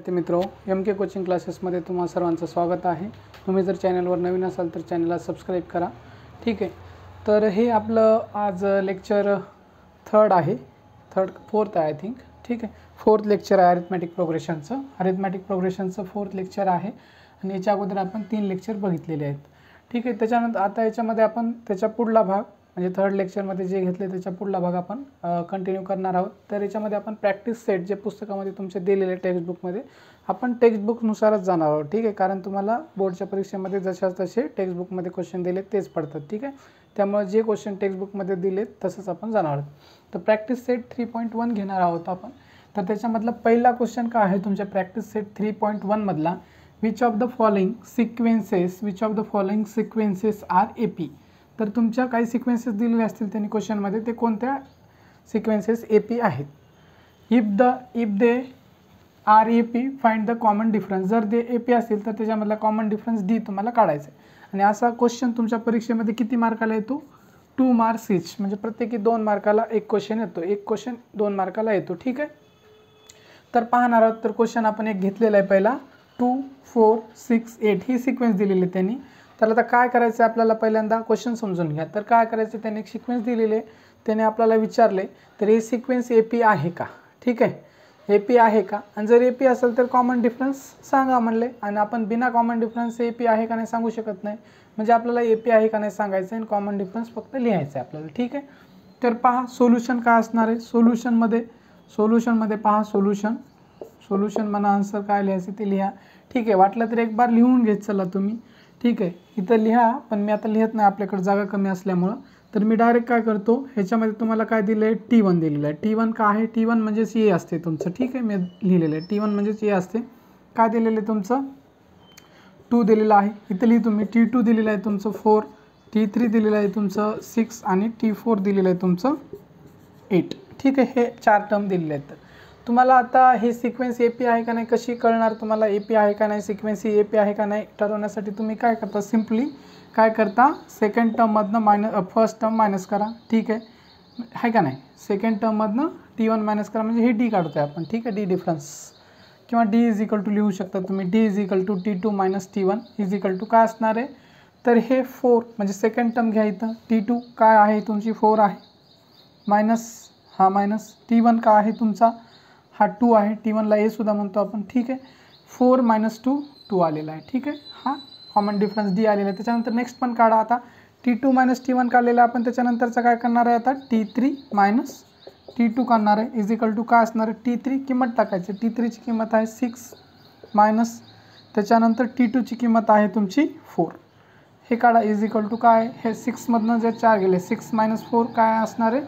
विद्यार्थी मित्रो, MK coaching क्लासेसमध्ये तुम्हा सर्वांचं स्वागत आहे। तुम्ही जर चॅनलवर नवीन असाल तर चॅनलला सबस्क्राईब करा। ठीक आहे, तर हे आपलं आज लेक्चर थर्ड आहे, फोर्थ आहे आय थिंक। ठीक आहे, फोर्थ लेक्चर आहे अरिथमॅटिक प्रोग्रेशनचं फोर्थ लेक्चर आहे आणि याच्या अगोदर आपण 3 लेक्चर बघितलेले आहेत। ठीक आहे, त्याच्यानंतर आता याच्यामध्ये आपण त्याचा पुढला भाग म्हणजे थर्ड लेक्चरमध्ये जे घेतले त्याचा पुढला भाग आपण कंटिन्यू करणार आहोत। तर याच्यामध्ये आपण प्रॅक्टिस सेट जे पुस्तकामध्ये तुमचे दिलेले टेक्स्टबुकमध्ये आपण टेक्स्टबुकनुसारच जाणार आहोत। ठीक आहे, कारण तुम्हाला बोर्डच्या परीक्षेमध्ये जसे टेक्स्टबुकमध्ये क्वेश्चन दिले तेच पडतात। ठीक आहे, त्यामुळे जे क्वेश्चन टेक्स्टबुकमध्ये दिलेत तसंच आपण जाणार आहोत। तर प्रॅक्टिस सेट 3.1 घेणार आहोत आपण। तर त्याच्यामधला पहिला क्वेश्चन काय आहे तुमच्या प्रॅक्टिस सेट 3.1 मधला, which of the following sequences are AP। तर तुमच्या काही सिक्वेन्सेस दिलेले असतील त्यांनी क्वेश्चनमध्ये, ते कोणत्या सिक्वेन्सेस AP आहेत। If they are AP find the common difference. जर ते AP असतील तर त्याच्यामधला कॉमन डिफरन्स D तुम्हाला काढायचा आहे। आणि असा क्वेश्चन तुमच्या परीक्षेमध्ये किती मार्काला येतो? 2 मार्क्स इच, म्हणजे प्रत्येकी 2 मार्काला एक क्वेश्चन येतो। एक क्वेश्चन 2 मार्काला येतो। ठीक आहे, तर पाहणार आहोत। तर क्वेश्चन आपण एक घेतलेला आहे पहिला, 2 4 6 8 ही सिक्वेन्स दिलेली आहे त्यांनी। तर आता काय करायचं आहे आपल्याला, पहिल्यांदा क्वेश्चन समजून घ्या। तर काय करायचं, त्यांनी एक सिक्वेन्स दिलेली आहे, त्याने आपल्याला विचारले तर हे सिक्वेन्स AP आहे का। ठीक आहे, AP आहे का, आणि जर AP असेल तर कॉमन डिफरन्स सांगा म्हणले। आणि आपण बिना कॉमन डिफरन्स AP आहे का नाही सांगू शकत नाही, म्हणजे आपल्याला AP आहे का नाही सांगायचं आहे आणि कॉमन डिफरन्स फक्त लिहायचं आहे आपल्याला। ठीक आहे, तर पहा सोल्युशन काय असणार आहे। सोल्युशनमध्ये पहा सोल्युशन म्हणा, आन्सर काय लिहायचं ते लिहा। ठीक आहे, वाटलं तर एक बार लिहून घेत चला तुम्ही। ठीक आहे, इथं लिहा, पण मी आता लिहित नाही आपल्याकडे जागा कमी असल्यामुळं। तर मी डायरेक्ट काय करतो, ह्याच्यामध्ये तुम्हाला काय दिलं आहे, T1 दिलेलं आहे। T1 काय आहे, T1 म्हणजेच A असते तुमचं। ठीक आहे, मी लिहिलेलं आहे T1 म्हणजेच A असते। काय दिलेलं आहे तुमचं, 2 दिलेलं आहे। इथं लिहि तुम्ही T2 दिलेलं आहे तुमचं 4, T3 दिलेलं आहे तुमचं 6 आणि T4 दिलेलं आहे तुमचं 8। ठीक आहे, हे 4 टर्म दिलेले आहेत। तुम्हाला आता हे सिक्वेन्स AP आहे का नाही कशी कळणार तुम्हाला, AP आहे का नाही, सिक्वेन्स ही AP आहे का नाही ठरवण्यासाठी तुम्ही काय करता, सिम्पली काय करता, सेकंड टर्ममधनं फर्स्ट टर्म मायनस करा। ठीक आहे का नाही, सेकंड टर्ममधनं T1 मायनस करा, म्हणजे हे D काढतोय आपण। ठीक आहे, D डिफरन्स, किंवा D इज इक्वल टू लिहू शकता तुम्ही, D is equal to T2 minus T1 is equal to काय असणार आहे, तर हे 4 म्हणजे सेकंड टर्म घ्या इथं। T2 काय आहे तुमची 4 आहे, मायनस हा मायनस T1 काय आहे तुमचा हा 2 आहे, T1 ला A सुद्धा म्हणतो आपण। ठीक आहे, 4 - 2 2 आलेला आहे। ठीक आहे, हा कॉमन डिफरन्स D आलेला आहे। त्याच्यानंतर नेक्स्ट पण काढा आता, T2 - T1 काढलेला आपण, त्याच्यानंतरचं काय करणार आहे आता, T3 - T2 काढणार आहे इज इक्वल टू काय असणार आहे, T3 किंमत टाकायची। T3 ची किंमत आहे 6 मायनस त्याच्यानंतर T2 ची किंमत आहे तुमची 4, हे काढा इज इक्वल टू काय, हे 6 मधनं जे 4 गेले 6 - 4 काय असणार आहे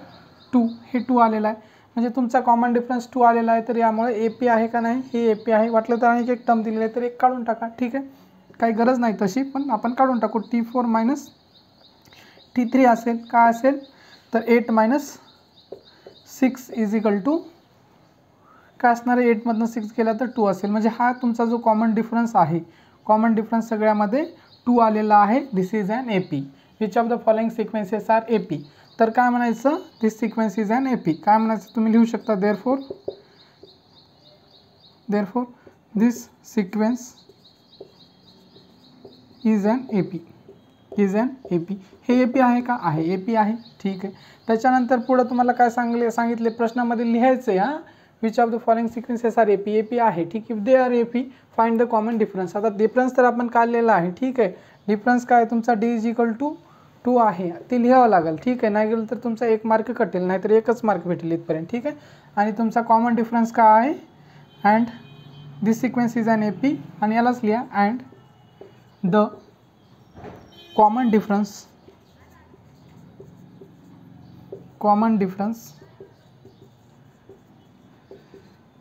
2, हे 2 आलेला आहे। म्हणजे तुमचा कॉमन डिफरन्स 2 आलेला आहे। तर यामुळे AP आहे का नाही, हे AP आहे। वाटलं तर आणि एक टर्म दिलेलं आहे तर एक काढून टाका। ठीक आहे, काही गरज नाही तशी, पण आपण काढून टाकू। T4 - T3 असेल काय असेल, तर 8 - 6 इज इक्वल टू काय असणार आहे, 8 मधनं 6 गेला तर 2 असेल। म्हणजे हा तुमचा जो कॉमन डिफरन्स आहे, कॉमन डिफरन्स सगळ्यामध्ये 2 आलेला आहे। This is an AP। Which of the following sequences are AP। तर काय म्हणायचं, this sequence is an AP। काय म्हणायचं तुम्ही लिहू शकता, therefore this sequence is an AP। हे AP आहे का, आहे AP आहे। ठीक आहे, त्याच्यानंतर पुढं तुम्हाला काय सांगितले प्रश्नामध्ये लिहायचं आहे, which of the following sequences are AP आहे। ठीक, if they are AP find the common difference. आता डिफरन्स तर आपण काढलेला आहे। ठीक आहे, डिफरन्स काय तुमचा D इज इक्वल टू 2 आहे, ते लिहावं लागेल। ठीक आहे, नाही गेलं तर तुमचा 1 मार्क कटेल, नाहीतर 1च मार्क भेटेल इथपर्यंत। ठीक आहे, आणि तुमचा कॉमन डिफरन्स काय आहे, and this sequence is an AP, आणि यालाच लिहा, and the common difference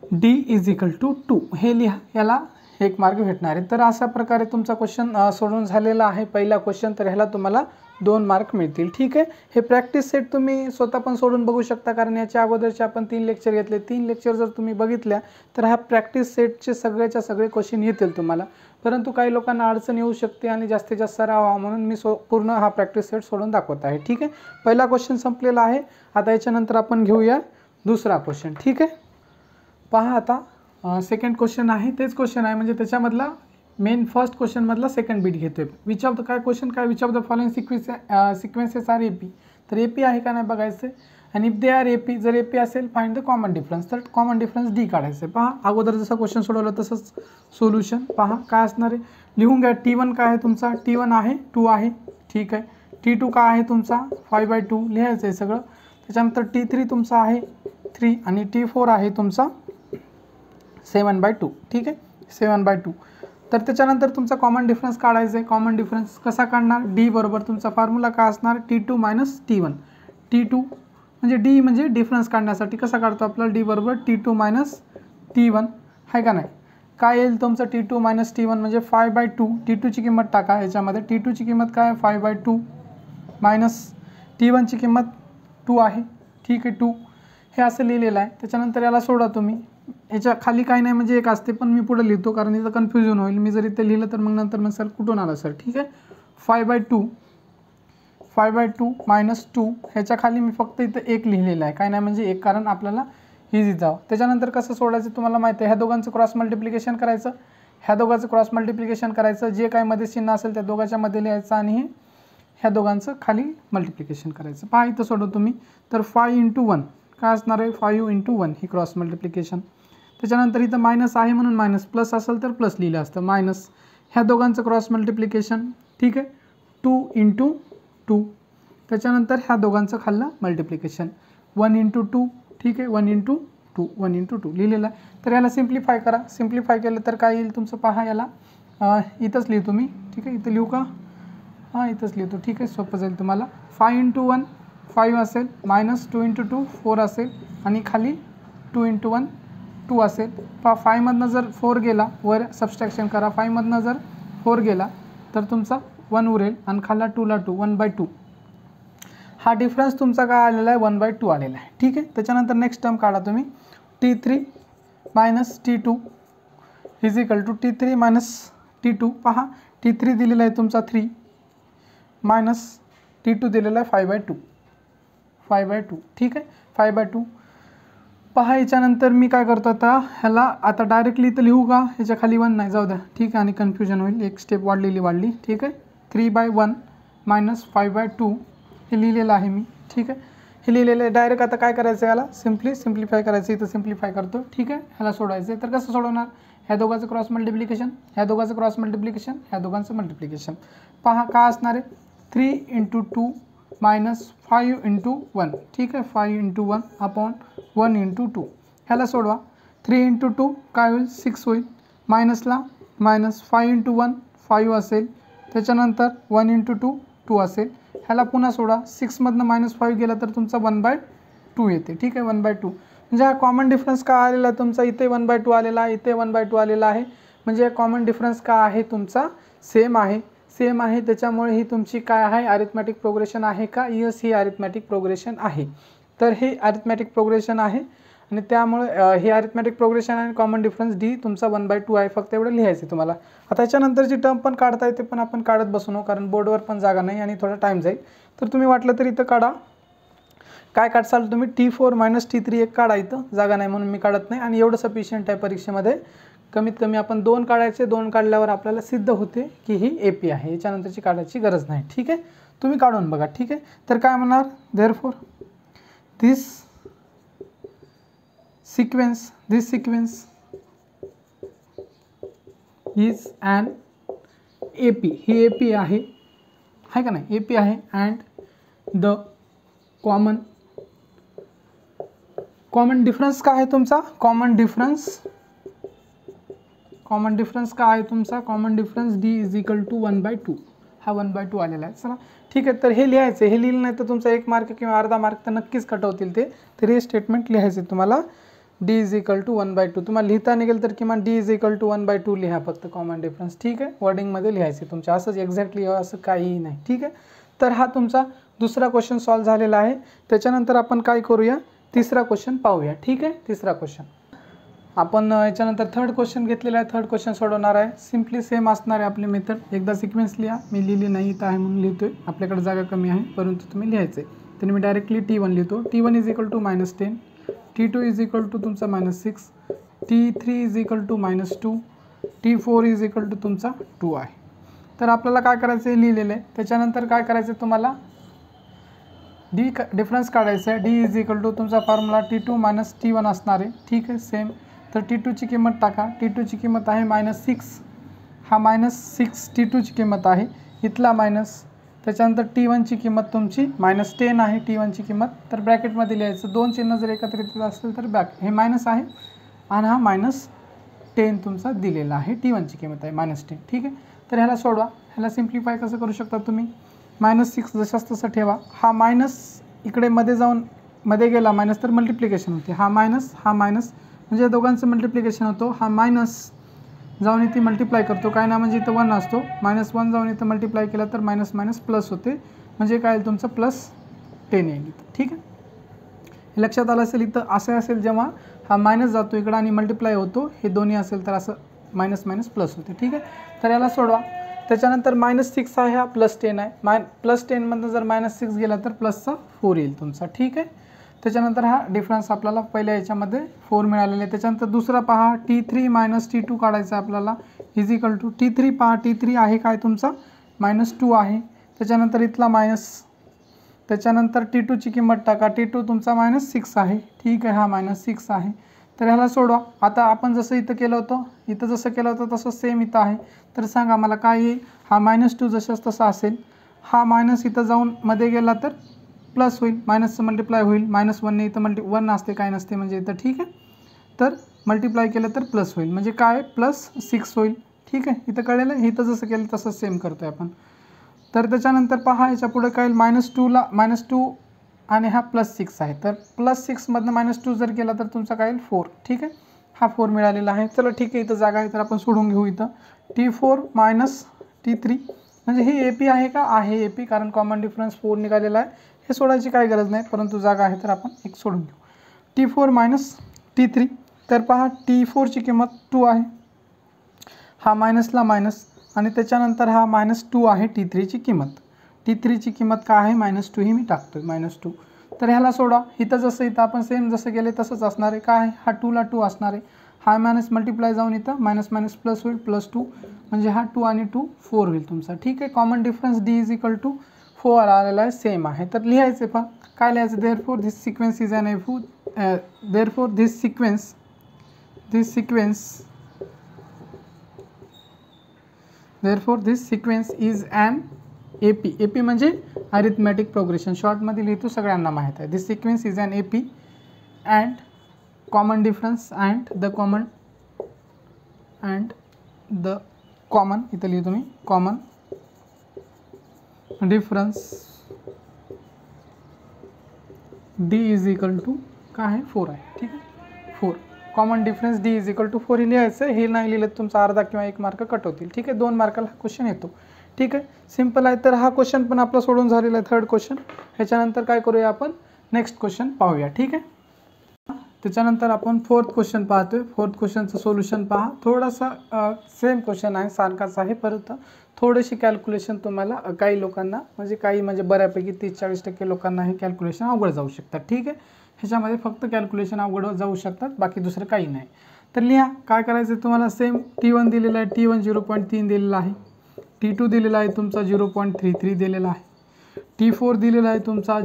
D is equal to 2, हे लिहा, याला 1 मार्क भेटणार आहे। तर अशा प्रकारे तुमचा क्वेश्चन सोडून झालेला आहे पहिला क्वेश्चन, तर ह्याला तुम्हाला 2 मार्क मिळतील। ठीक आहे, हे प्रॅक्टिस सेट तुम्ही स्वतः पण सोडून बघू शकता, कारण याच्या अगोदरचे आपण 3 लेक्चर घेतले। 3 लेक्चर जर तुम्ही बघितल्या तर हा प्रॅक्टिस सेटचे सगळेच्या सगळे क्वेश्चन येतील तुम्हाला, परंतु काही लोकांना अडचण येऊ शकते आणि जास्तीत जास्त सराव व्हावा म्हणून मी पूर्ण हा प्रॅक्टिस सेट सोडून दाखवत आहे। ठीक आहे, पहिला क्वेश्चन संपलेला आहे। आता याच्यानंतर आपण घेऊया दुसरा क्वेश्चन। ठीक आहे, पहा आता सेकंड क्वेश्चन आहे, तेच क्वेश्चन आहे म्हणजे त्याच्यामधला मेन फर्स्ट क्वेश्चनमधला सेकंड बीट घेतोय. विच ऑफ द काय क्वेश्चन काय which of the following sequences are AP. तर AP आहे का नाही बघायचं. आणि इफ दे आर AP, जर AP असेल फाइंड द कॉमन डिफरन्स. तर कॉमन डिफरन्स D काढायचं आहे. पहा अगोदर जसं क्वेश्चन सोडवलं तसंच सोल्युशन पहा काय असणार आहे. लिहून घ्या. T1 काय आहे तुमचा, T1 आहे 2 आहे, ठीक आहे. T2 काय आहे तुमचा 5/2 लिहायचं आहे सगळं. त्याच्यानंतर T3 तुमचा आहे 3 आणि T4 आहे तुमचा 7/2, ठीक आहे, 7/2. तर त्याच्यानंतर तुमचा कॉमन डिफरन्स काढायचा आहे. कॉमन डिफरन्स कसा काढणार, D बरोबर तुमचा फॉर्म्युला काय असणार T2 - T1. T2 म्हणजे D म्हणजे डिफरन्स काढण्यासाठी कसा काढतो आपल्याला, D बरोबर T2 - T1 आहे का नाही. काय येईल तुमचं T2 - T1 म्हणजे 5/2. T2 ची किंमत टाका याच्यामध्ये. T2 ची किंमत काय 5/2 मायनस T1 ची किंमत 2 आहे, ठीक आहे 2. हे असं लिहिलेलं आहे. त्याच्यानंतर याला सोडा तुम्ही. याच्या खाली काही नाही म्हणजे एक असते पण मी पुढे लिहितो कारण इथं कन्फ्युजन होईल. मी जर इथे लिहिलं तर मग नंतर मग सर कुठून आला सर, ठीक आहे. 5/2 मायनस 2 ह्याच्या खाली मी फक्त इथं एक लिहिलेलं आहे, काय नाही म्हणजे एक, कारण आपल्याला इझी जावं. त्याच्यानंतर कसं सोडायचं तुम्हाला माहिती आहे. ह्या दोघांचं क्रॉस मल्टिप्लिकेशन करायचं, ह्या दोघांचं क्रॉस मल्टिप्लिकेशन करायचं, जे काय मध्ये चिन्ह असेल त्या दोघांच्या मध्ये लिहायचं आणि ह्या दोघांचं खाली मल्टिप्लिकेशन करायचं. पहा इथं सोडव तुम्ही. तर 5 × 1 काय असणार आहे 5 × 1 ही क्रॉस मल्टिप्लिकेशन. त्याच्यानंतर इथं मायनस आहे म्हणून मायनस, प्लस असेल तर प्लस लिहिलं असतं मायनस. ह्या दोघांचं क्रॉस मल्टिप्लिकेशन, ठीक आहे 2 × 2. त्याच्यानंतर ह्या दोघांचं खाल्लं मल्टिप्लिकेशन 1 × 2, ठीक आहे 1 × 2 1 × 2 लिहिलेलं आहे. तर याला सिम्प्लिफाय करा. सिम्प्लिफाय केलं तर काय येईल तुमचं पहा. याला इथंच लिहितो मी, ठीक आहे. इथं लिहू का, हां इथंच लिहितो, ठीक आहे सोपं जाईल तुम्हाला. 5 × 1 5 असेल, मायनस 2 × 2 4 असेल आणि खाली 2 × 1 2 असेल. पहा 5 मधनं जर 4 गेला, वर सबस्ट्रॅक्शन करा, 5 मधनं जर 4 गेला तर तुमचा 1 उरेल आणि खाल्ला 2 ला 2 1/2. हा डिफरन्स तुमचा काय आलेला आहे 1/2 आलेला आहे, ठीक आहे. त्याच्यानंतर नेक्स्ट टर्म काढा तुम्ही. T3 - T2 is equal to T3 - T2. पहा T3 दिलेला आहे तुमचा 3 मायनस T2 दिलेला आहे 5/2, ठीक आहे 5/2. पहा याच्यानंतर मी काय करतो ह्याला आता डायरेक्टली इथं लिहू का, ह्याच्या खाली 1 नाही जाऊ द्या, ठीक आहे, आणि कन्फ्युजन होईल. एक स्टेप वाढली, ठीक आहे. 3/1 मायनस 5/2 हे लिहिलेलं आहे मी, ठीक आहे. हे लिहिलेलं आहे. डायरेक्ट आता काय करायचं याला सिम्प्लिफाय करायचं. इथं सिम्प्लिफाय करतो, ठीक आहे. ह्याला सोडायचं आहे. तर कसं सोडवणार, ह्या दोघांचं क्रॉस मल्टिप्लिकेशन, ह्या दोघांचं क्रॉस मल्टिप्लिकेशन, ह्या दोघांचं मल्टिप्लिकेशन. पहा काय असणार आहे 3 × 2 मायनस 5 × 1, ठीक आहे 5 × 1 अपॉन 1 × 2. ह्याला सोडवा. 3 × 2 काय होईल 6 होईल. मायनसला मायनस 5 × 1 5 असेल. त्याच्यानंतर 1 × 2 2 असेल. ह्याला पुन्हा सोडा. 6 मधनं -5 गेला तर तुमचा 1/2 येते, ठीक आहे 1/2. म्हणजे हा कॉमन डिफरन्स का आलेला आहे तुमचा, इथे 1/2 आलेला आहे, इथे 1/2 आलेला आहे. म्हणजे कॉमन डिफरन्स का आहे तुमचा सेम आहे. त्याच्यामुळे ही तुमची काय आहे अरिथमॅटिक प्रोग्रेशन आहे का, यस ही अरिथमॅटिक प्रोग्रेशन आहे. तर हे अरिथमॅटिक प्रोग्रेशन आहे आणि त्यामुळे हे अरिथमॅटिक प्रोग्रेशन आणि कॉमन डिफरन्स D तुमचा 1/2 आहे. फक्त एवढं लिहायचं आहे तुम्हाला. आता त्याच्यानंतरची टर्म पण काढता येते पण आपण काढत बसू नको कारण बोर्डवर पण जागा नाही आणि थोडा टाईम जाईल. तर तुम्ही वाटलं तर इथं काढा. काय काढसाल तुम्ही T4 - T3 एक काढा, इथं जागा नाही म्हणून मी काढत नाही. आणि एवढं सफिशियंट आहे परीक्षेमध्ये. कमीत कमी आपण 2 काढायचे, 2 काढल्यावर आपल्याला सिद्ध होते की ही AP आहे. याच्यानंतरची काढायची गरज नाही, ठीक आहे. तुम्ही काढून बघा, ठीक आहे. तर काय म्हणणार therefore this sequence is an AP. He AP आहे का नाही, AP आहे. अँड द कॉमन डिफरन्स काय आहे तुमचा, कॉमन डिफरन्स काय आहे तुमचा, कॉमन डिफरन्स D = 1/2. हा 1/2 आलेला आहे. चला ठीक आहे. तर हे लिहायचं. हे लिहिलं नाही तर तुमचा 1 मार्क किंवा अर्धा मार्क तर नक्कीच कट होतील ते. तर हे स्टेटमेंट लिहायचे तुम्हाला. D = 1/2. तुम्हाला लिहिता निघेल तर किमान D = 1/2 लिहा फक्त कॉमन डिफरन्स, ठीक आहे. वर्डिंगमध्ये लिहायचे तुमच्या, असंच एक्झॅक्टली असं काहीही नाही, ठीक आहे. तर हा तुमचा दुसरा क्वेश्चन सॉल्व झालेला आहे. त्याच्यानंतर आपण काय करूया, तिसरा क्वेश्चन पाहूया, ठीक आहे. तिसरा क्वेश्चन आपण याच्यानंतर थर्ड क्वेश्चन घेतलेला आहे. थर्ड क्वेश्चन सोडवणार आहे. सिम्पली सेम असणार आहे आपली मेथड. एकदा सिक्वेन्स लिहा. मी लिहिली नाही इथं आहे म्हणून लिहितोय, आपल्याकडे जागा कमी आहे परंतु तुम्ही लिहायचं आहे. तर मी डायरेक्टली T1 लिहितो. T1 = -10, T2 = तुमचा -6, T3 is equal to -2, T4 is equal to तुमचा 2 आहे. तर आपल्याला काय करायचं आहे लिहिलेलं आहे. त्याच्यानंतर काय करायचं आहे तुम्हाला डिफरन्स काढायचा आहे. D इज इक्वल टू तुमचा फॉर्म्युला T2 मायनस T1 असणार आहे. ठीक आहे सेम. तर T2ची किंमत टाका. T2ची किंमत आहे -6, हा -6 T2ची किंमत आहे, इथला मायनस. त्याच्यानंतर T1ची किंमत तुमची -10 आहे T1ची किंमत. तर ब्रॅकेटमध्ये लिहायचं, दोन चिन्ह जर एकत्रित असेल तर हे मायनस आहे आणि हा -10 तुमचा दिलेला आहे. T1ची किंमत आहे -10. ठीक आहे. तर ह्याला सोडवा. ह्याला सिम्प्लिफाय कसं करू शकता तुम्ही, -6 जशाच तसं ठेवा. हा मायनस इकडे मध्ये जाऊन मध्ये गेला मायनस तर मल्टिप्लिकेशन होते. हा मायनस म्हणजे दोघांचं मल्टिप्लिकेशन होतो. हा मायनस जाऊन इथे मल्टिप्लाय करतो, काय ना म्हणजे इथं 1 असतो, -1 जाऊन इथं मल्टिप्लाय केला तर मायनस मायनस प्लस होते, म्हणजे काय तुमचं +10 येईल. ठीक आहे. हे लक्षात आलं असेल. इथं असं असेल जेव्हा हा मायनस जातो इकडं आणि मल्टिप्लाय होतो, हे दोन्ही असेल तर असं मायनस मायनस प्लस होते. ठीक आहे. तर याला सोडवा. त्याच्यानंतर -6 आहे, हा +10 आहे. +10मधनं जर -6 गेला तर प्लसचा 4 येईल तुमचा. ठीक आहे. त्याच्यानंतर हा डिफरन्स आपल्याला पहिल्या याच्यामध्ये 4 मिळालेला आहे. त्याच्यानंतर दुसरा पहा, T3 मायनस T2 काढायचा आपल्याला, इज इक्वल टू T3 पहा, T3 आहे काय तुमचा -2 आहे. त्याच्यानंतर इथला मायनस. त्याच्यानंतर T2ची किंमत टाका. T2 तुमचा -6 आहे. ठीक आहे. हा -6 आहे. तर ह्याला सोडवा. आता आपण जसं इथं केलं होतं, इथं जसं केलं होतं तसं सेम इथं आहे. तर सांगा मला काय येईल. हा -2 जशाच तसा असेल, हा मायनस इथं जाऊन मध्ये गेला तर प्लस होईल, मायनसचं मल्टिप्लाय होईल. -1ने इथं 1 असते काय नसते म्हणजे इथं. ठीक आहे. तर मल्टिप्लाय केलं तर प्लस होईल, म्हणजे काय +6 होईल. ठीक आहे. इथं कळेल. इथं जसं केलं तसं सेम करतो आहे आपण. तर त्याच्यानंतर पहा याच्या पुढे काय -2ला -2 आणि हा +6 आहे. तर +6मधनं -2 जर केला तर तुमचा काय येईल 4. ठीक आहे. हा 4 मिळालेला आहे. चला ठीक आहे. इथं जागा आहे तर आपण सोडून घेऊ. इथं T4 मायनस T3 म्हणजे हे AP आहे का, आहे AP, कारण कॉमन डिफरन्स 4 निघालेला आहे. हे सोडायची काही गरज नाही, परंतु जागा आहे तर आपण एक सोडून घेऊ. T4 minus T3. तर पहा T4ची किंमत 2 आहे, हा मायनसला मायनस, आणि त्याच्यानंतर हा -2 आहे T3ची किंमत. T3ची किंमत काय आहे -2, ही मी टाकतोय -2. तर ह्याला सोडा. इथं जसं इथं आपण सेम जसं गेले तसंच असणार आहे. काय आहे, हा 2ला 2 असणार आहे. हा मायनस मल्टिप्लाय जाऊन इथं मायनस मायनस प्लस होईल, +2, म्हणजे हा 2 आणि 2 4 होईल तुमचा. ठीक आहे. Common difference D is equal to 4 आलेला आहे, सेम आहे. तर लिहायचं पहा काय लिहायचं, therefore this sequence is an F, therefore this sequence is an AP. AP म्हणजे अरिथमॅटिक प्रोग्रेशन, शॉर्टमध्ये लिहितो, सगळ्यांना माहीत आहे. This sequence is an AP and common difference and the common इथं लिहितो मी, common difference D is equal to काय आहे 4 आहे. ठीक आहे. 4 common difference D is equal to 4 हे लिहायचं. हे नाही लिहिलं तुमचा अर्धा किंवा 1 मार्क कट होतील. ठीक आहे. 2 मार्काला हा क्वेश्चन येतो. ठीक आहे. सिम्पल आहे. तर हा क्वेश्चन पण आपला सोडून झालेला आहे, 3rd क्वेश्चन. ह्याच्यानंतर काय करूया आपण, नेक्स्ट क्वेश्चन पाहूया. ठीक आहे. त्याच्यानंतर आपण 4th क्वेश्चन पाहतोय. 4th क्वेश्चनचं सोल्युशन पहा. थोडासा सेम क्वेश्चन आहे, सारखाच आहे, परंतु थोडीशी कॅल्क्युलेशन तुम्हाला काही लोकांना म्हणजे बऱ्यापैकी 30-40% लोकांना हे कॅल्क्युलेशन अवघड जाऊ शकतात. ठीक आहे. ह्याच्यामध्ये फक्त कॅल्क्युलेशन अवघड जाऊ शकतात, बाकी दुसरं काही नाही. तर लिहा काय करायचं आहे तुम्हाला. सेम T1 दिलेला आहे, T1 0.3 दिलेला आहे. T2 दिलेला आहे तुमचा 0.33 दिलेला आहे. T4 दिलेला आहे तुमचा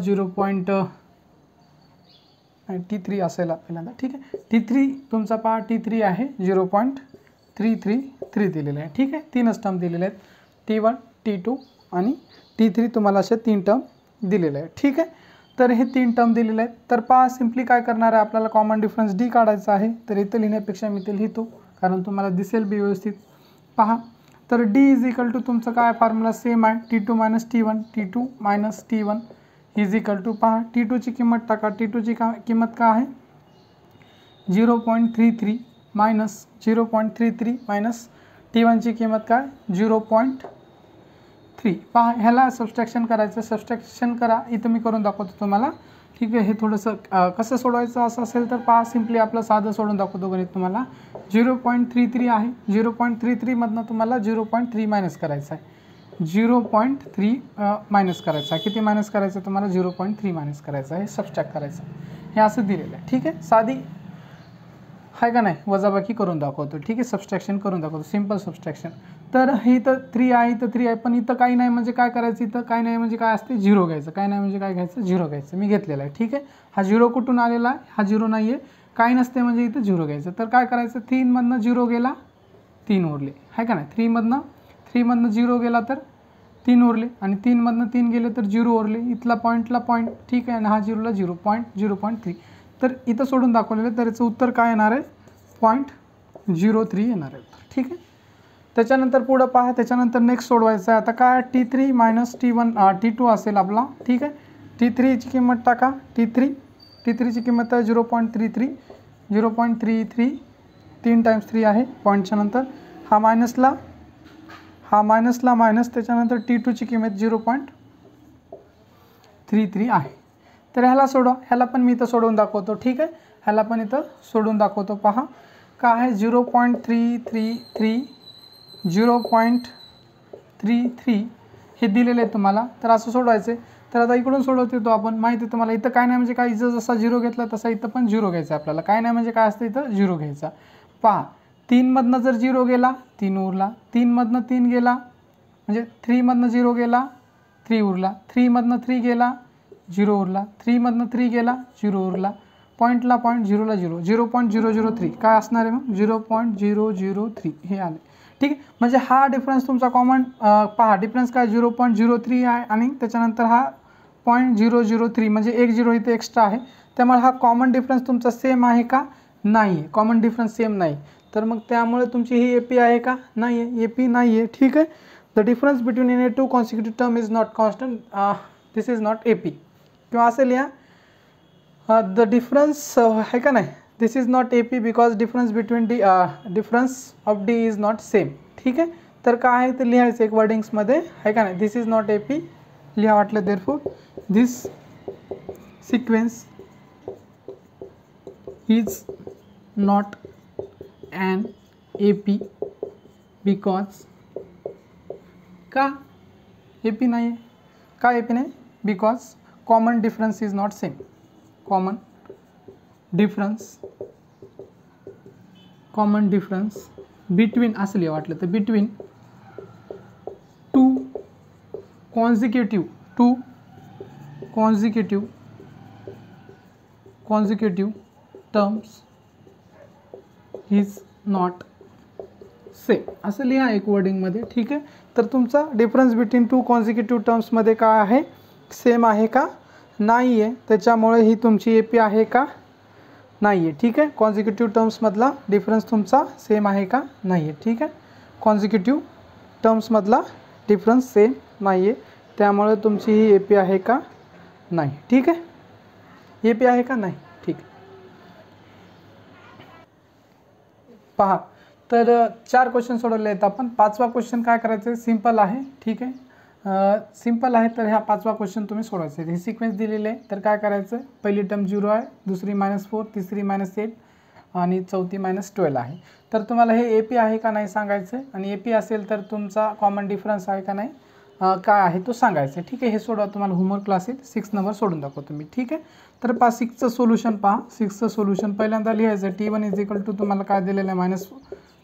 T3 असायला पहिल्यांदा. ठीक आहे. T3 तुमचा पहा T3 आहे 0.333 दिलेला आहे. ठीक आहे. 3च टर्म दिलेले आहेत, T1 T2 आणि T3 तुम्हाला असे 3 टर्म दिलेले आहेत. ठीक आहे. तर हे 3 टर्म दिलेले आहेत. तर पहा सिम्पली काय करणार आहे, आपल्याला कॉमन डिफरन्स D काढायचा आहे. तर इथं लिहिण्यापेक्षा मी ते लिहितो, कारण तुम्हाला दिसेल बी व्यवस्थित. पहा तर D इज इक्वल टू तुमचं काय फॉर्म्युला सेम आहे, T2 minus T1, T2 minus T1 is equal to पहा T2ची किंमत टाका. T2ची किंमत काय आहे 0.33 मायनस 0.33 मायनस T1ची किंमत काय 0.3. पहा ह्याला सबस्ट्रॅक्शन करायचं, सबस्ट्रॅक्शन करा. इथं मी करून दाखवतो तुम्हाला. ठीक आहे. हे थोडंसं कसं सोडवायचं असं असेल तर पहा सिम्पली आपलं साधं सोडून दाखवतो गणित तुम्हाला. 0.33 आहे, 0.33 मधनं तुम्हाला 0.3 मायनस करायचं आहे. 0.3 मायनस करायचा आहे. किती मायनस करायचं आहे तुम्हाला 0.3 मायनस करायचं आहे, सबस्ट्रॅक्ट करायचं. हे असं दिलेलं आहे. ठीक आहे. साधी आहे का नाही, वजाबाकी करून दाखवतो. ठीक आहे, सबस्ट्रॅक्शन करून दाखवतो, सिम्पल सबस्ट्रॅक्शन. तर ही तर 3 आहे, इथं 3 आहे, पण इथं काही नाही म्हणजे काय करायचं, इथं काही नाही म्हणजे काय असते, 0 घ्यायचं. काय नाही म्हणजे काय घ्यायचं, 0 घ्यायचं. मी घेतलेला आहे. ठीक आहे, हा 0 कुठून आलेला आहे, हा 0 नाही आहे, काही नसते म्हणजे इथं 0 घ्यायचं. तर काय करायचं, 3 मधनं 0 गेला 3 उरले, आहे का नाही. 3 मधनं 0 गेला तर 3 उरले, आणि 3 मधनं 3 गेले तर 0 उरले. इथला पॉईंटला पॉईंट. ठीक आहे, आणि हा 0ला 0, पॉईंट 0.3. तर इथं सोडून दाखवलेलं आहे. तर याचं उत्तर काय येणार आहे, 0.03 येणार आहे. ठीक आहे, त्याच्यानंतर पुढं पहा. त्याच्यानंतर नेक्स्ट सोडवायचं आहे. आता काय, T3 - T2 असेल आपला. ठीक आहे, T3ची किंमत टाका. T3ची किंमत आहे 0.33. 0.33 3 टाइम्स 3 आहे पॉईंटच्या नंतर. हा मायनसला मायनस, त्याच्यानंतर T2ची किंमत 0.33 आहे. तर ह्याला सोडवा. ह्याला पण मी इथं सोडवून दाखवतो. ठीक आहे, ह्याला पण इथं सोडून दाखवतो. पहा काय आहे, 0.333 0.33 हे दिलेले आहे तुम्हाला. तर असं सोडवायचे. तर आता इकडून सोडवतो तो आपण. माहिती आहे तुम्हाला, इथं काय नाही म्हणजे काय, इथं जसा 0 घेतला तसा इथं पण 0 घ्यायचा आपल्याला. काय नाही म्हणजे काय असतं, इथं 0 घ्यायचा. पहा, 3 मधनं जर 0 गेला 3 उरला, 3 मधनं 3 गेला म्हणजे 3 मधनं 0 गेला 3 उरला, 3 मधनं 3 गेला 0 उरला, 3 मधनं 3 गेला 0 उरला, पॉईंटला पॉईंट, 0ला 0, 0.003 काय असणार आहे मग, 0.003 हे आले. ठीक आहे, म्हणजे हा डिफरन्स तुमचा कॉमन. पहा डिफरन्स काय, 0.03 आहे, आणि त्याच्यानंतर हा 0.003 म्हणजे 1 0 इथे एक्स्ट्रा आहे. त्यामुळे हा कॉमन डिफरन्स तुमचा सेम आहे का, नाही आहे. कॉमन डिफरन्स सेम नाही. तर मग त्यामुळे तुमची ही AP आहे का, नाही आहे, AP नाही आहे. ठीक आहे, the difference between any two consecutive term is not constant, this is not AP. किंवा असेल या द डिफरन्स आहे का नाही, this is not AP because difference between difference of D is not same. ठीक आहे, तर काय आहे ते लिहायचं एक वर्डिंग्समध्ये, आहे का नाही. दिस इज नॉट AP लिहा वाटलं. Therefore this sequence is not an AP because का AP नाही आहे, का AP नाही, because common difference is not same. Common difference between असं लिहा वाटलं तर, between two consecutive terms is not same असं लिहा एक वर्डिंगमध्ये. ठीक आहे, तर तुमचा डिफरन्स बिटवीन 2 कॉन्झिक्युटिव्ह टर्म्समध्ये काय आहे, सेम आहे का, नाही आहे. त्याच्यामुळे ही तुमची AP आहे का, नाही आहे. ठीक आहे, कॉन्झिक्युटिव्ह टर्म्समधला डिफरन्स तुमचा सेम आहे का, नाही आहे. ठीक आहे, कॉन्झिक्युटिव्ह टर्म्समधला डिफरन्स सेम नाही आहे, त्यामुळे तुमची ही AP आहे का, नाही. ठीक आहे, AP आहे का, नाही. ठीक आहे, पहा. तर 4 क्वेश्चन सोडवले आहेत आपण. 5वा क्वेश्चन काय करायचं, सिंपल आहे. ठीक आहे, सिंपल आहे. तर ह्या 5वा क्वेश्चन तुम्ही सोडवायचं आहे. ही सिक्वेन्स दिलेली आहे. तर काय करायचं, पहिली टर्म 0 आहे, दुसरी -4, तिसरी -8 आणि चौथी -12 आहे. तर तुम्हाला हे AP आहे का नाही सांगायचं आहे, आणि AP असेल तर तुमचा कॉमन डिफरन्स आहे का नाही, काय आहे तो सांगायचं आहे. ठीक आहे, हे सोडवा. तुम्हाला होमवर्क असेल. 6 नंबर सोडून दाखवतो मी. ठीक आहे, तर पहा 6चं सोल्युशन पहा. 6चं सोल्युशन पहिल्यांदा लिहायचं. T1 = तुम्हाला काय दिलेलं आहे,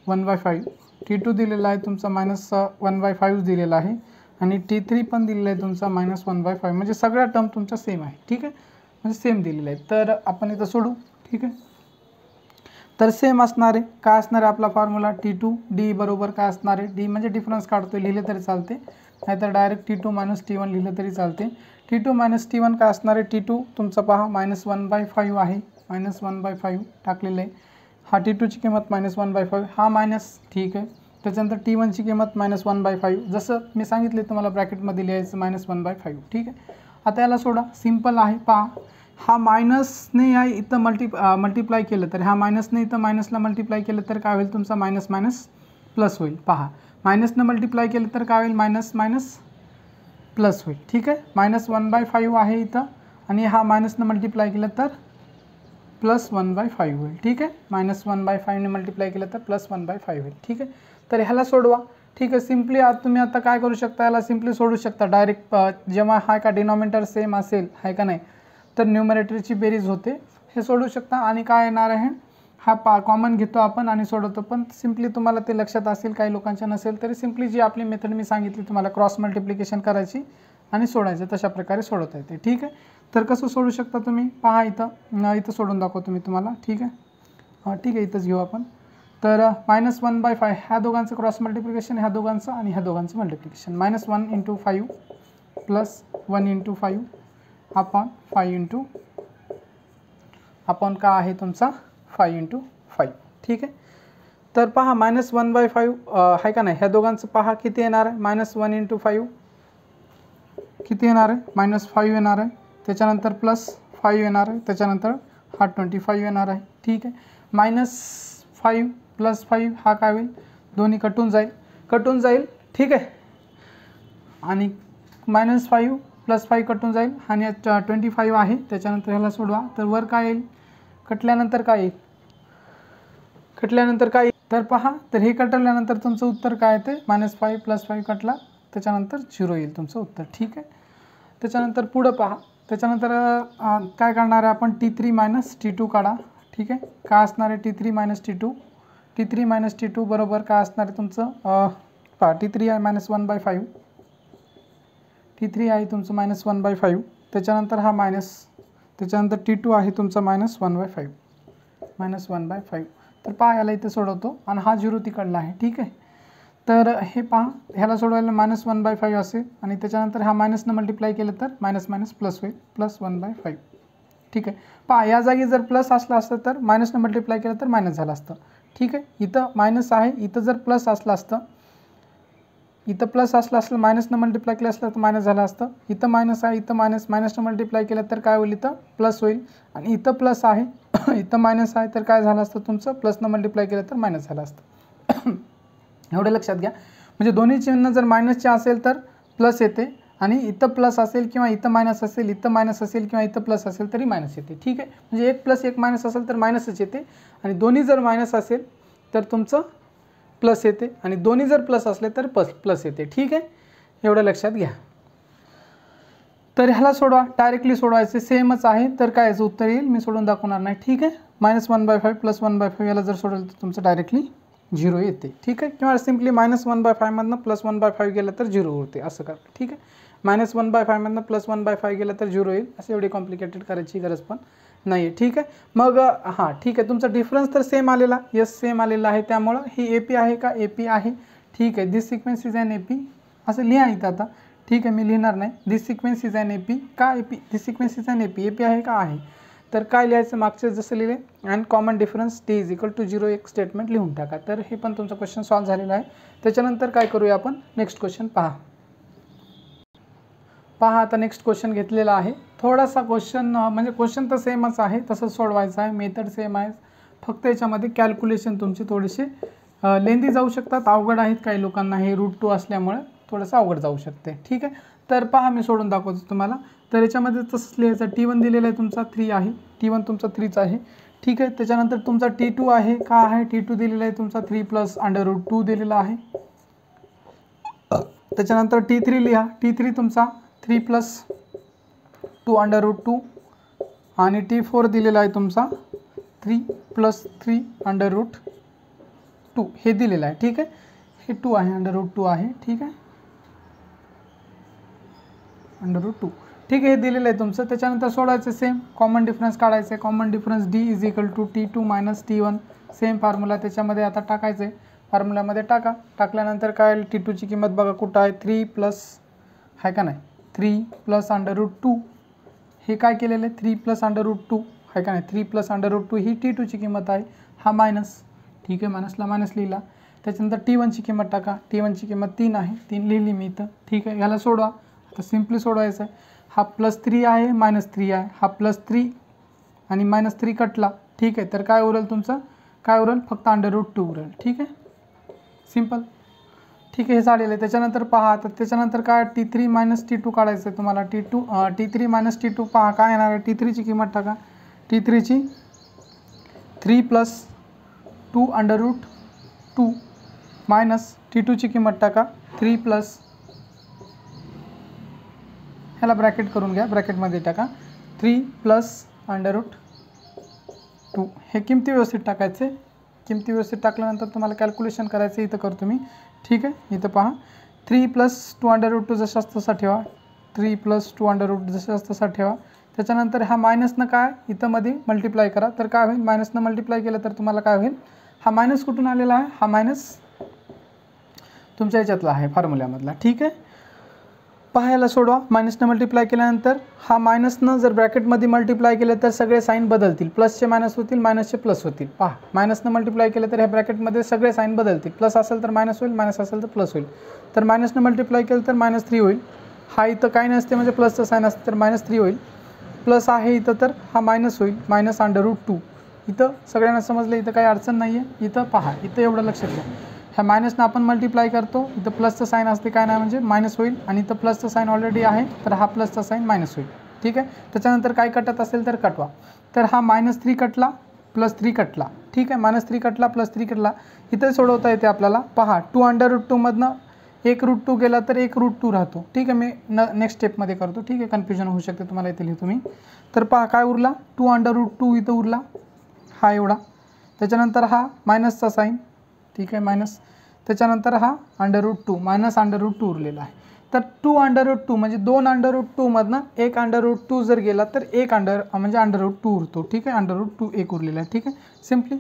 -1/5. T2 दिलेला आहे तुमचा -1/5 दिलेला आहे, आणि T3 पण दिलेला आहे तुमचा -1/5. म्हणजे सगळ्या टर्म तुमच्या सेम आहे. ठीक आहे, म्हणजे सेम दिलेलं आहे. तर आपण इथं सोडू. ठीक आहे, तर सेम असणार आहे. काय असणार आहे आपला फॉर्म्युला, T2 D बरोबर काय असणार आहे, D म्हणजे डिफरन्स काढतोय लिहिले तरी चालते, नाहीतर डायरेक्ट T2 - T1 लिहिलं तरी चालते. T2 - T1 काय असणार आहे, T2 तुमचा पहा -1/5 आहे, -1/5 टाकलेलं आहे. हा T2ची किंमत -1/5, हा मायनस. ठीक आहे, त्याच्यानंतर T1ची किंमत -1/5, जसं मी सांगितले तुम्हाला ब्रॅकेटमध्ये लिहायचं -1/5. ठीक आहे, आता याला सोडा. सिंपल आहे. पहा, हा मायनसने या इथं मल्टिप्लाय केलं तर, ह्या मायनसने इथं मायनसला मल्टिप्लाय केलं तर काय होईल, तुमचा मायनस प्लस होईल. पहा, मायनसनं मल्टिप्लाय केलं तर काय होईल, मायनस प्लस होईल. ठीक आहे, -1/5 आहे इथं, आणि हा मायनसनं मल्टिप्लाय केलं तर +1/5 होईल. ठीक आहे, -1/5ने मल्टिप्लाय केलं तर +1/5 होईल. ठीक आहे, तर ह्याला सोडवा. ठीक आहे, सिम्पली तुम्ही आता काय करू शकता, याला सिम्पली सोडू शकता डायरेक्ट. जेव्हा हा का डिनॉमिनेटर सेम असेल, आहे का नाही, तर न्यूमरेटरची बेरीज होते, हे सोडू शकता. आणि काय येणार आहे, हा कॉमन घेतो आपण आणि सोडवतो, पण सिम्पली तुम्हाला ते लक्षात असेल, काही लोकांच्या नसेल तरी सिम्पली जी आपली मेथड मी सांगितली तुम्हाला क्रॉस मल्टिप्लिकेशन करायची आणि सोडायचं, तशा प्रकारे सोडवता येते. ठीक आहे, तर कसं सोडू शकता तुम्ही पहा, इथं सोडून दाखवतो मी तुम्हाला. ठीक आहे, ठीक आहे, इथंच घेऊ आपण. तर -1/5 ह्या दोघांचं क्रॉस मल्टिप्लिकेशन, ह्या दोघांचं आणि ह्या दोघांचं मल्टिप्लिकेशन. -1 × 5 प्लस 1 × 5 अपॉन 5 × अपॉन का आहे तुमचा 5 × 5. ठीक आहे, तर पहा -1/5 आहे का नाही, ह्या दोघांचं पहा किती येणार आहे. -1 × 5 किती येणार आहे, -5 येणार आहे. त्याच्यानंतर +5 येणार आहे. त्याच्यानंतर हा 25 येणार आहे. ठीक आहे, -5 + 5 हा काय होईल, दोन्ही कटून जाईल. ठीक आहे, आणि -5 + 5 कटून जाईल आणि 25 आहे. त्याच्यानंतर ह्याला सोडवा तर वर काय येईल, कटल्यानंतर काय येईल, तर पहा, तर हे कटल्यानंतर तुमचं उत्तर काय येते, -5 + 5 कटला त्याच्यानंतर 0 येईल तुमचं उत्तर. ठीक आहे, त्याच्यानंतर पुढं पहा, त्याच्यानंतर काय करणार आहे आपण, T3 - T2 काढा. ठीक आहे, काय असणार आहे T3 - T2, T3 - T2 बरोबर काय असणार आहे तुमचं, पहा T3 आहे -1/5, T3 आहे तुमचं -1/5. त्याच्यानंतर हा मायनस, त्याच्यानंतर T2 आहे तुमचा -1/5. तर पहा याला इथे सोडवतो आणि हा 0 तिकडला आहे. ठीक आहे, तर हे पहा, ह्याला सोडवायला -1/5 असेल आणि त्याच्यानंतर हा मायनसनं मल्टिप्लाय केलं तर मायनस प्लस होईल, +1/5. ठीक आहे, पहा या जागी जर प्लस असलं असतं तर मायनसनं मल्टिप्लाय केलं तर मायनस झालं असतं. ठीक आहे, इथं मायनस आहे, इथं जर प्लस असलं असतं, इथं प्लस असलं मायनसनं मल्टिप्लाय केलं असलं तर मायनस झालं असतं. इथं मायनस आहे, इथं मायनसनं मल्टिप्लाय केलं तर काय होईल, इथं प्लस होईल. आणि इथं प्लस आहे इथं मायनस आहे, तर काय झालं असतं तुमचं, प्लसनं मल्टिप्लाय केलं तर मायनस झालं असतं. एवढं लक्षात घ्या, म्हणजे दोन्ही चिन्ह जर मायनसचे असेल तर प्लस येते, आणि इथं प्लस असेल किंवा इथं मायनस असेल, इथं मायनस असेल किंवा इथं प्लस असेल तरी मायनस येते. ठीक आहे, म्हणजे 1 + 1 मायनस असेल तर मायनसच येते, आणि दोन्ही जर मायनस असेल तर तुमचं प्लस येते, आणि दोन्ही जर प्लस असले तर प्लस येते. ठीक आहे, एवढं लक्षात घ्या. तर ह्याला सोडवा, डायरेक्टली सोडवायचे, सेमच आहे, तर काय याचं उत्तर येईल, मी सोडून दाखवणार नाही. ठीक आहे, -1/5 + 1/5 याला जर सोडवलं तर तुमचं डायरेक्टली 0 येते. ठीक आहे, किंवा सिम्पली -1/5 मधनं +1/5 गेलं तर 0 होते, असं करा. ठीक आहे, -1/5 मधनं +1/5 गेलं तर 0 येईल, असं एवढी कॉम्प्लिकेटेड करायची गरज पण नाही आहे. ठीक आहे, मग हां ठीक आहे, तुमचा डिफरन्स तर सेम आलेला, यस सेम आलेला आहे, त्यामुळं ही AP आहे का, AP आहे. ठीक आहे, this sequence is an AP असं लिहा इथं आता. ठीक आहे, मी लिहिणार नाही, this sequence is an AP का, AP this sequence is an AP आहे का, आहे. तर काय लिहायचं, मागचे जसं लिहिले, अँड कॉमन डिफरन्स T = 0 एक स्टेटमेंट लिहून टाका. तर हे पण तुमचा क्वेश्चन सॉल्व्ह झालेला आहे. त्याच्यानंतर काय करूया आपण, नेक्स्ट क्वेश्चन पहा. आता नेक्स्ट क्वेश्चन घेतलेला आहे. थोडासा क्वेश्चन म्हणजे क्वेश्चन तर सेमच आहे, तसंच सोडवायचं आहे, मेथड सेम आहे, फक्त याच्यामध्ये कॅल्क्युलेशन तुमची थोडीशी लेंदी जाऊ शकतात, अवघड आहेत काही लोकांना, हे √2 असल्यामुळे थोडंसं अवघड जाऊ शकते. ठीक आहे, तर पहा मी सोडून दाखवतो तुम्हाला. तर याच्यामध्ये तसंच लिहायचं, T1 दिलेला आहे तुमचा 3 आहे, T1 तुमचा 3च आहे. ठीक आहे, त्याच्यानंतर तुमचा T2 आहे, का आहे T2 दिलेला आहे तुमचा 3 + √2 दिलेला आहे. त्याच्यानंतर T3 लिहा, T3 तुमचा 3 + 2 √2 आणि T4 दिलेला आहे तुमचा 3 + 3 √2 हे दिलेलं आहे. ठीक आहे, हे 2 आहे, √2 आहे. ठीक आहे, √2. ठीक आहे, हे दिलेलं आहे तुमचं. त्याच्यानंतर सोडायचं, सेम कॉमन डिफरन्स काढायचं आहे. Common difference D = T2 - T1, same formula त्याच्यामध्ये आता टाकायचं आहे, फॉर्म्युल्यामध्ये टाकल्यानंतर काय T2ची किंमत बघा कुठं आहे, 3 प्लस आहे का नाही, 3 + √2 हे काय केलेलं आहे, 3 + √2 आहे का नाही, 3 + √2 ही T2ची किंमत आहे, हा मायनस. ठीक आहे, मायनसला मायनस लिहिला. त्याच्यानंतर T1ची किंमत टाका, T1ची किंमत 3 आहे, 3 लिहिली मी इथं. ठीक आहे, ह्याला सोडवा, आता सिम्पली सोडवायचं आहे. हा +3 आहे, -3 आहे, हा +3 आणि -3 कटला. ठीक आहे, तर काय उरेल तुमचं, काय उरेल, फक्त √2 उरेल. ठीक आहे, सिम्पल. ठीक आहे, हे झालेलं आहे. त्याच्यानंतर पहा, तर त्याच्यानंतर काय T3 - T2 काढायचं आहे तुम्हाला. T3 - T2 पहा काय येणार आहे, T3ची किंमत टाका, T3ची 3 + 2 √2 मायनस T2ची किंमत टाका 3 + ह्याला ब्रॅकेट करून घ्या, ब्रॅकेटमध्ये टाका 3 + √2 2 हे किमती व्यवस्थित टाकायचे. किमती व्यवस्थित टाकल्यानंतर तुम्हाला कॅल्क्युलेशन करायचं इथं करतो मी. ठीक आहे, इथं पहा 3 + 2√2 जसं तसा ठेवा. 3 + 2√2 जसं तसा ठेवा. त्याच्यानंतर हा मायनसनं काय इथं मध्ये मल्टिप्लाय करा. तर काय होईल, मायनसनं मल्टिप्लाय केलं तर तुम्हाला काय होईल, हा मायनस कुठून आलेला आहे, हा मायनस तुमच्या याच्यातला आहे फॉर्म्युल्यामधला. ठीक आहे, पाहायला सोडवा. मायनसनं मल्टिप्लाय केल्यानंतर हा मायनसनं जर ब्रॅकेटमध्ये मल्टिप्लाय केलं तर सगळे साईन बदलतील. प्लसचे मायनस होतील, मायनसचे प्लस होतील. पहा, मायनसनं मल्टिप्लाय केलं तर ह्या ब्रॅकेटमध्ये सगळे साईन बदलतील. प्लस असेल तर मायनस होईल, मायनस असेल तर प्लस होईल. तर मायनसनं मल्टिप्लाय केलं तर -3 होईल. हा इथं काय नसते म्हणजे प्लसचं साईन असते तर -3 होईल. प्लस आहे इथं तर हा मायनस होईल, -√2. इथं सगळ्यांना समजलं, इथं काही अडचण नाही आहे. इथं पहा, इथं एवढं लक्षात घ्या, ह्या मायनसनं आपण मल्टिप्लाय करतो, इथं प्लसचं साईन असते काय नाही म्हणजे मायनस होईल, आणि इथं प्लसचं साईन ऑलरेडी आहे तर हा प्लसचा साईन मायनस होईल. ठीक आहे, त्याच्यानंतर काय कटत असेल तर कटवा. तर हा -3 कटला, +3 कटला. ठीक आहे, -3 कटला, +3 कटला. इथं सोडवता येते आपल्याला. पहा, 2√2 मधनं 1√2 गेला तर 1√2 राहतो. ठीक आहे, मी नेक्स्ट स्टेपमध्ये करतो. ठीक आहे, कन्फ्युजन होऊ शकते तुम्हाला, इथे लिहितो मी. तर पहा काय उरला, 2√2 इथं उरला, हा एवढा. त्याच्यानंतर हा मायनसचा साईन. ठीक आहे, मायनस. त्याच्यानंतर हा √2 -√2 उरलेला आहे. तर 2√2 म्हणजे 2√2 मधनं 1√2 जर गेला तर म्हणजे √2 उरतो. ठीक आहे, √2 1 उरलेला आहे. ठीक आहे, सिम्पली.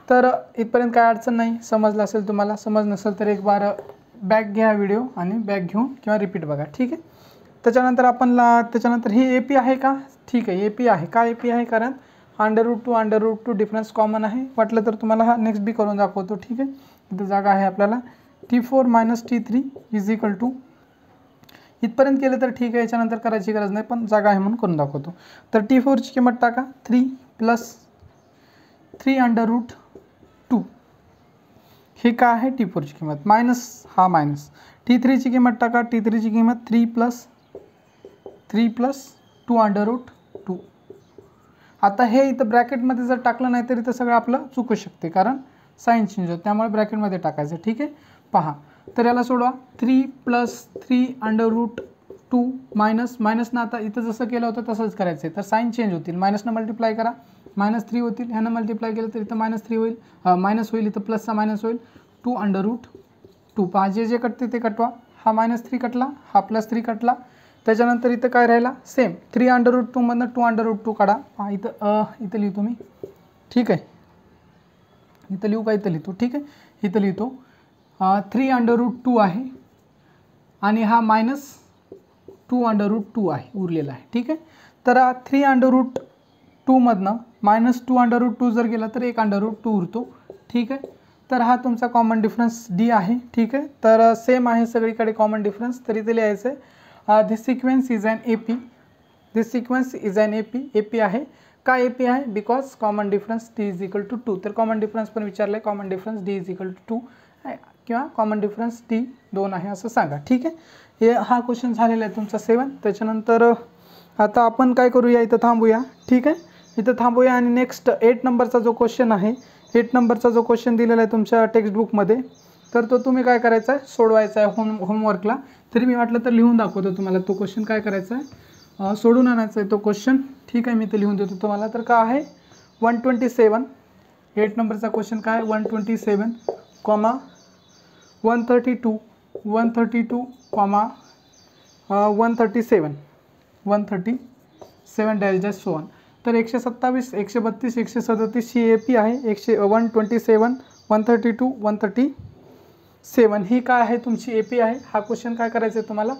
तर इथपर्यंत काय अडचण नाही. समजलं असेल तुम्हाला. समज नसेल तर एक बार बॅक घ्या व्हिडिओ आणि बॅक घेऊन किंवा रिपीट बघा. ठीक आहे, त्याच्यानंतर ही AP आहे का. ठीक आहे, AP आहे का. AP आहे कारण √2 डिफरन्स कॉमन आहे. वाटलं तर तुम्हाला हा नेक्स्ट बी करून दाखवतो. ठीक आहे, इथं जागा आहे आपल्याला. T4 - T3 = इथपर्यंत केलं तर ठीक आहे, याच्यानंतर करायची गरज नाही, पण जागा आहे म्हणून करून दाखवतो. तर T4ची किंमत टाका, 3 + 3√2. हे काय आहे, T4ची किंमत मायनस हा मायनस. T3ची किंमत टाका. T3ची किंमत 3 + 2√2. आता हे इथं ब्रॅकेटमध्ये जर टाकलं नाही तर इथं सगळं आपलं चुकू शकते, कारण साईन चेंज होतं, त्यामुळे ब्रॅकेटमध्ये टाकायचं. ठीक आहे, पहा. तर याला सोडवा. 3 + 3√2 मायनसनं आता इथं जसं केलं होतं तसंच करायचं आहे. तर साईन चेंज होतील, मायनसनं मल्टिप्लाय करा, -3 होतील. ह्यानं मल्टिप्लाय केलं तर इथं -3 होईल, मायनस होईल, इथं प्लसचा मायनस होईल. 2√2. पहा, जे कटते ते कटवा. हा -3 कटला, हा +3 कटला. त्याच्यानंतर इथं काय राहिला, सेम 3√2 मधनं 2√2 काढा. हा इथं लिहितो मी. ठीक आहे, इथं लिहू का, इथं लिहितो. ठीक आहे, इथं लिहितो. 3√2 आहे आणि हा -2√2 आहे उरलेला आहे. ठीक आहे, तर 3√2 मधनं -2√2 जर गेला तर 1√2 उरतो. ठीक आहे, तर हा तुमचा कॉमन डिफरन्स D आहे. ठीक आहे, तर सेम आहे सगळीकडे कॉमन डिफरन्स. तर इथे लिहायचं आहे this sequence is an AP. This sequence is an AP आहे का. AP आहे बिकॉज कॉमन डिफरन्स D = 2. तर कॉमन डिफरन्स पण विचारलं आहे, कॉमन डिफरन्स D = 2 किंवा कॉमन डिफरन्स D 2 आहे असं सांगा. ठीक आहे, हे हा क्वेश्चन झालेला आहे तुमचा 7. त्याच्यानंतर आता आपण काय करूया, इथं थांबूया. ठीक आहे, इथं थांबूया आणि नेक्स्ट 8 नंबरचा जो क्वेश्चन आहे, 8 नंबरचा जो क्वेश्चन दिलेला आहे तुमच्या टेक्स्टबुकमध्ये, तर तो तुम्ही काय करायचा आहे, सोडवायचा आहे होमवर्कला. तरी मी वाटलं तर लिहून दाखवतो तुम्हाला. तो क्वेश्चन काय करायचा आहे, सोडून आणायचा आहे तो क्वेश्चन. ठीक आहे, मी ते लिहून देतो तुम्हाला. तर काय आहे, 127. 8 नंबरचा क्वेश्चन काय, 127, 132, 132, 137, 137 -1. तर 127, 132, 137 ही AP आहे. 127, 132, 137 ही काय आहे, तुमची AP आहे. हा क्वेश्चन काय करायचं आहे तुम्हाला,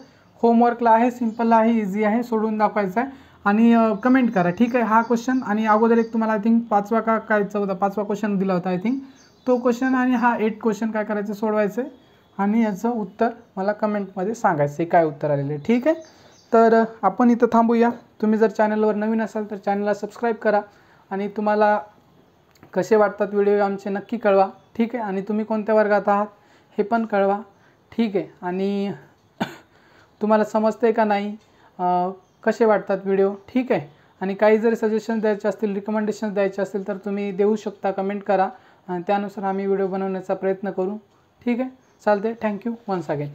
होमवर्कला आहे, सिम्पल आहे, इझी आहे, सोडून दाखवायचा आहे आणि कमेंट करा. ठीक आहे, हा क्वेश्चन आणि अगोदर एक तुम्हाला आय थिंक 5वा का काय 14वा क्वेश्चन दिला होता आय थिंक, तो क्वेश्चन आणि हा 8 क्वेश्चन काय करायचं, सोडवायचं आहे आणि याचं उत्तर मला कमेंटमध्ये सांगायचं आहे काय उत्तर आलेलं आहे. ठीक आहे, तर आपण इथं थांबूया. तुम्ही जर चॅनलवर नवीन असाल तर चॅनलला सबस्क्राईब करा आणि तुम्हाला कसे वाटतात व्हिडिओ आमचे नक्की कळवा. ठीक आहे, आणि तुम्ही कोणत्या वर्गात आहात हे पण कळवा. ठीक आहे, आणि तुम्हाला समजते का नाही, कसे वाटतात व्हिडिओ. ठीक आहे, आणि काही जरी सजेशन द्यायचे असतील, रिकमेंडेशन्स द्यायचे असतील तर तुम्ही देऊ शकता, कमेंट करा आणि त्यानुसार आम्ही व्हिडिओ बनवण्याचा प्रयत्न करू. ठीक आहे, चालते. Thank you once again.